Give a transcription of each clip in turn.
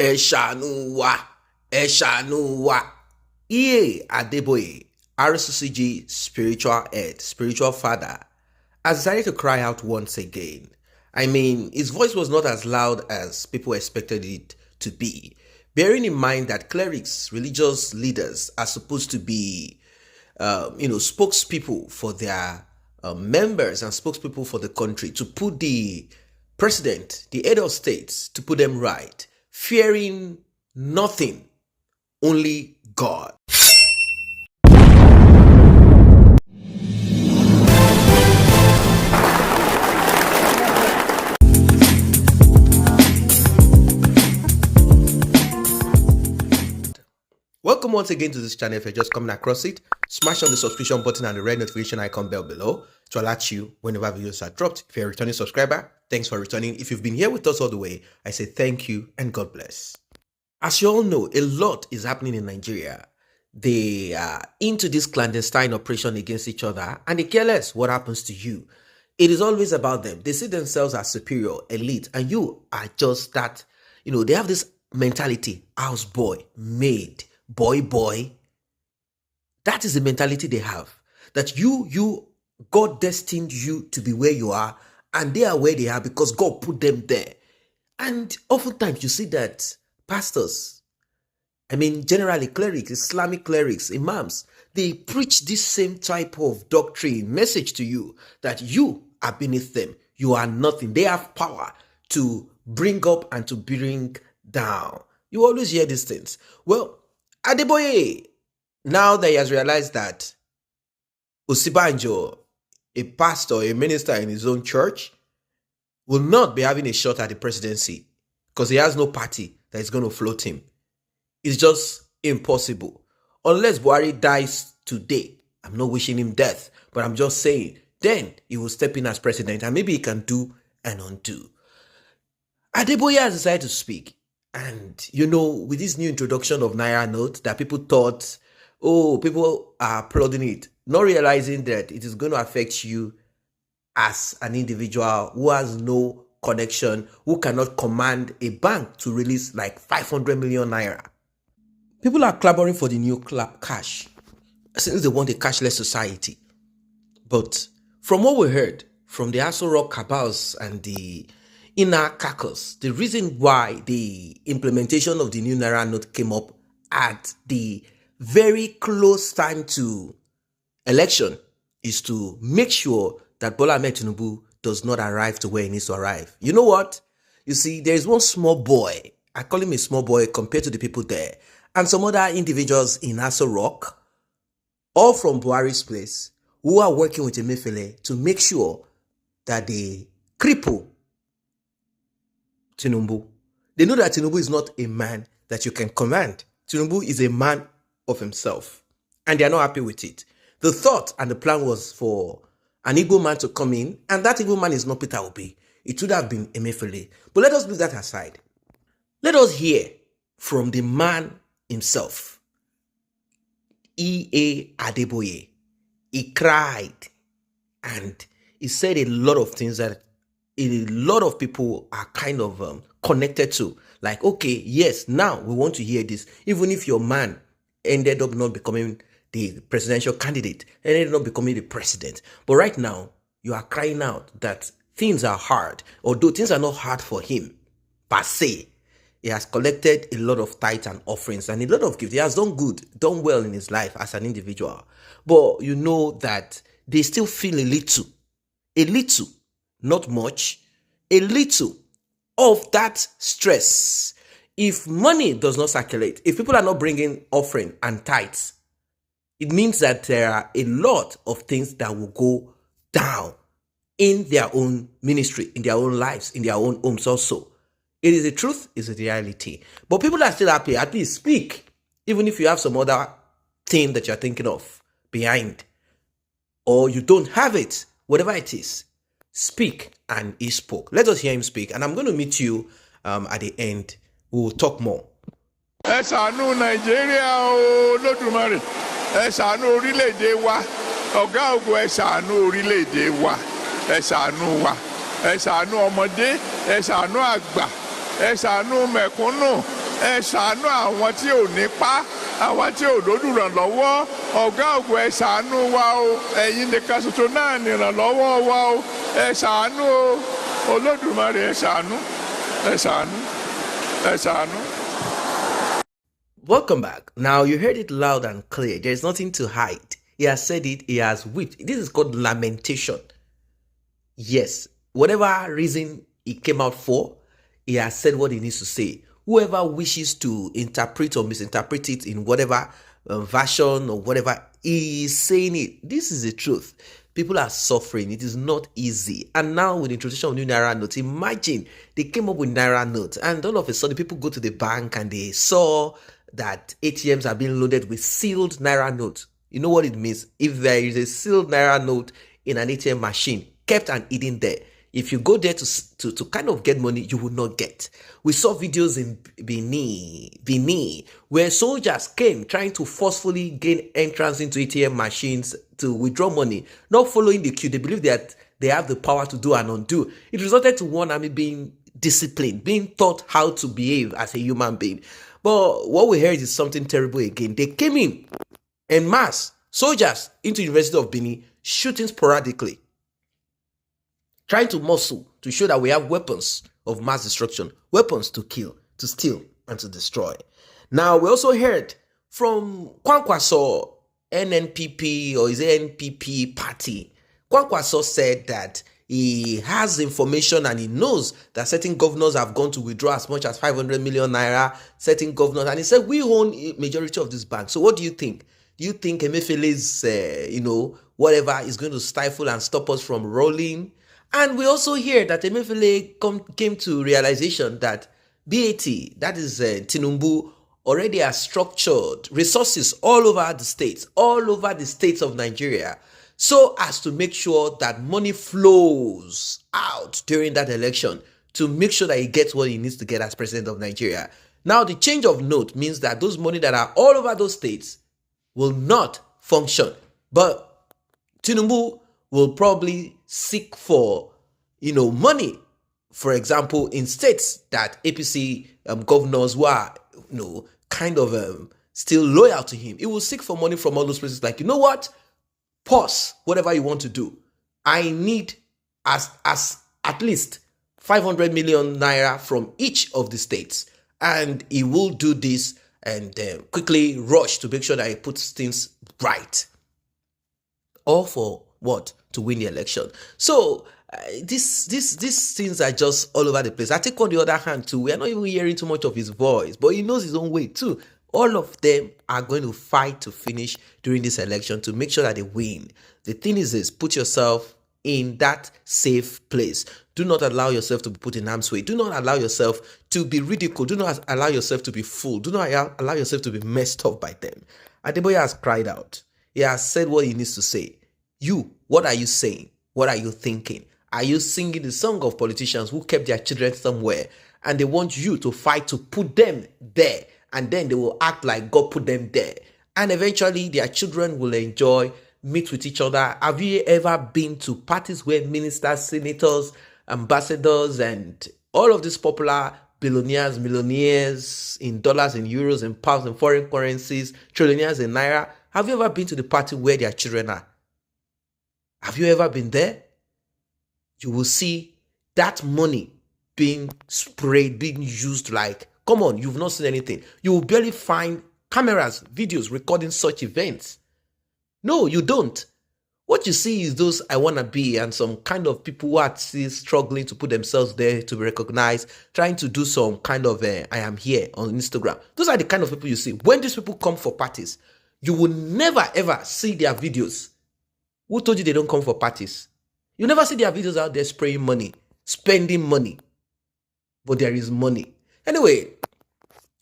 Eshanuwa, Eshanuwa. Adeboye, RCCG spiritual head, spiritual father, has decided to cry out once again. I mean, his voice was not as loud as people expected it to be. Bearing in mind that clerics, religious leaders, are supposed to be, spokespeople for their members and spokespeople for the country, to put the president, the head of states, to put them right, fearing nothing, only God. Welcome once again to this channel. If you're just coming across it, smash on the subscription button and the red notification icon bell below to alert you whenever videos are dropped. If you're a returning subscriber, thanks for returning. If you've been here with us all the way, I say thank you and God bless. As you all know, a lot is happening in Nigeria. They are into this clandestine operation against each other and they care less what happens to you. It is always about them. They see themselves as superior, elite, and you are just that. They have this mentality, house boy, maid, boy. That is the mentality they have. That God destined you to be where you are, and they are where they are because God put them there. And oftentimes you see that pastors, generally clerics, Islamic clerics, imams, they preach this same type of doctrine, message to you that you are beneath them. You are nothing. They have power to bring up and to bring down. You always hear these things. Well, Adeboye, now that he has realized that Osibanjo, a pastor, a minister in his own church, will not be having a shot at the presidency because he has no party that is going to float him. It's just impossible. Unless Buhari dies today, I'm not wishing him death, but I'm just saying, then he will step in as president and maybe he can do and undo. Adeboye has decided to speak. And, with this new introduction of Naira note that people thought, people are applauding it, not realizing that it is going to affect you as an individual who has no connection, who cannot command a bank to release like 500 million Naira. People are clamoring for the new cash, since they want a cashless society. But from what we heard from the Aso Rock cabals and the inner caucus, the reason why the implementation of the new Naira note came up at the very close time to election is to make sure that Bola Ahmed Tinubu does not arrive to where he needs to arrive. You know what? You see, there is one small boy, I call him a small boy compared to the people there, and some other individuals in Aso Rock, all from Buhari's place, who are working with Nful to make sure that they cripple Tinubu. They know that Tinubu is not a man that you can command. Tinubu is a man of himself. And they are not happy with it. The thought and the plan was for an Igbo man to come in, and that Igbo man is not Peter Obi. It should have been Nful. But let us leave that aside. Let us hear from the man himself. Adeboye. He cried and he said a lot of things that a lot of people are kind of connected to. Like, okay, yes, now we want to hear this. Even if your man ended up not becoming the presidential candidate, ended up becoming the president. But right now, you are crying out that things are hard. Although things are not hard for him, per se. He has collected a lot of tithes and offerings and a lot of gifts. He has done good, done well in his life as an individual. But you know that they still feel a little, not much, a little of that stress. If money does not circulate, if people are not bringing offering and tithes, it means that there are a lot of things that will go down in their own ministry, in their own lives, in their own homes also. It is the truth, it's the reality. But people are still happy. At least speak, even if you have some other thing that you're thinking of behind, or you don't have it, whatever it is. Speak, and he spoke. Let us hear him speak, and I'm going to meet you at the end. We'll talk more. Ẹ ṣàánú Nàìjíríà o Olódùmarè, ẹ ṣàánú orílẹ̀-èdè wa, ọ̀gá ògo ẹ ṣàánú orílẹ̀-èdè wa, ẹ ṣàánú wa, ẹ ṣàánú ọmọdé, ẹ ṣàánú àgbà, ẹ ṣàánú mẹ̀kúnnù, ẹ ṣàánú àwọn tí ò nípa àwọn tí ò lólùrànlọ́wọ́ ọ̀gá ògo ẹ ṣàánú wa o ẹ̀yin nìkan ṣoṣo náà nìrànlọ́wọ́ wa o ẹ ṣàánú o Olódùmarè ẹ ṣàánú ẹ ṣàánú ẹ ṣàánú. Welcome back. Now you heard it loud and clear. There is nothing to hide. He has said it. He has wept. This is called lamentation. Yes, whatever reason he came out for, he has said what he needs to say. Whoever wishes to interpret or misinterpret it in whatever version or whatever, he is saying it. This is the truth. People are suffering. It is not easy. And now with the introduction of new Naira notes, imagine they came up with Naira notes and all of a sudden people go to the bank and they saw that ATMs are being loaded with sealed Naira notes. You know what it means? If there is a sealed Naira note in an ATM machine, kept and hidden there, if you go there to kind of get money, you will not get. We saw videos in Benin, where soldiers came trying to forcefully gain entrance into ATM machines to withdraw money, not following the queue. They believe that they have the power to do and undo. It resulted to one army being disciplined, being taught how to behave as a human being. But what we heard is something terrible again. They came in mass, soldiers into the University of Benin, shooting sporadically, trying to muscle to show that we have weapons of mass destruction, weapons to kill, to steal, and to destroy. Now, we also heard from Kwankwaso NNPP or his NPP party. Kwankwaso said that he has information and he knows that certain governors have gone to withdraw as much as 500 million naira, certain governors, and he said, we own a majority of this bank. So what do you think? Do you think Emefiele's, whatever is going to stifle and stop us from rolling? And we also hear that Emefiele came to realization that BAT, that is Tinubu, already has structured resources all over the states of Nigeria, so as to make sure that money flows out during that election to make sure that he gets what he needs to get as president of Nigeria. Now, the change of note means that those money that are all over those states will not function. But Tinubu will probably seek for, money, for example, in states that APC governors who are, still loyal to him. He will seek for money from all those places like, you know what? Pause whatever you want to do. I need as at least 500 million naira from each of the states. And he will do this and quickly rush to make sure that he puts things right. All for what? To win the election. So these things are just all over the place. I think on the other hand too, we are not even hearing too much of his voice, but he knows his own way too. All of them are going to fight to finish during this election to make sure that they win. The thing is this, put yourself in that safe place. Do not allow yourself to be put in harm's way. Do not allow yourself to be ridiculed. Do not allow yourself to be fooled. Do not allow yourself to be messed up by them. Adeboye has cried out. He has said what he needs to say. You, what are you saying? What are you thinking? Are you singing the song of politicians who kept their children somewhere and they want you to fight to put them there, and then they will act like God put them there, and eventually their children will enjoy, meet with each other? Have you ever been to parties where ministers, senators, ambassadors, and all of these popular billionaires, millionaires in dollars, in euros, in pounds, in foreign currencies, trillionaires in naira, have you ever been to the party where their children are? Have you ever been there? You will see that money being sprayed, being used like, come on, you've not seen anything. You will barely find cameras, videos recording such events. No, you don't. What you see is those I wanna be and some kind of people who are still struggling to put themselves there to be recognized, trying to do some kind of I am here on Instagram. Those are the kind of people you see. When these people come for parties, you will never ever see their videos. Who told you they don't come for parties? You never see their videos out there spraying money, spending money. But there is money. Anyway,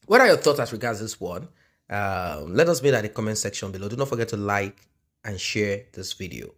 what are your thoughts as regards this one? Let us know in the comment section below. Do not forget to like and share this video.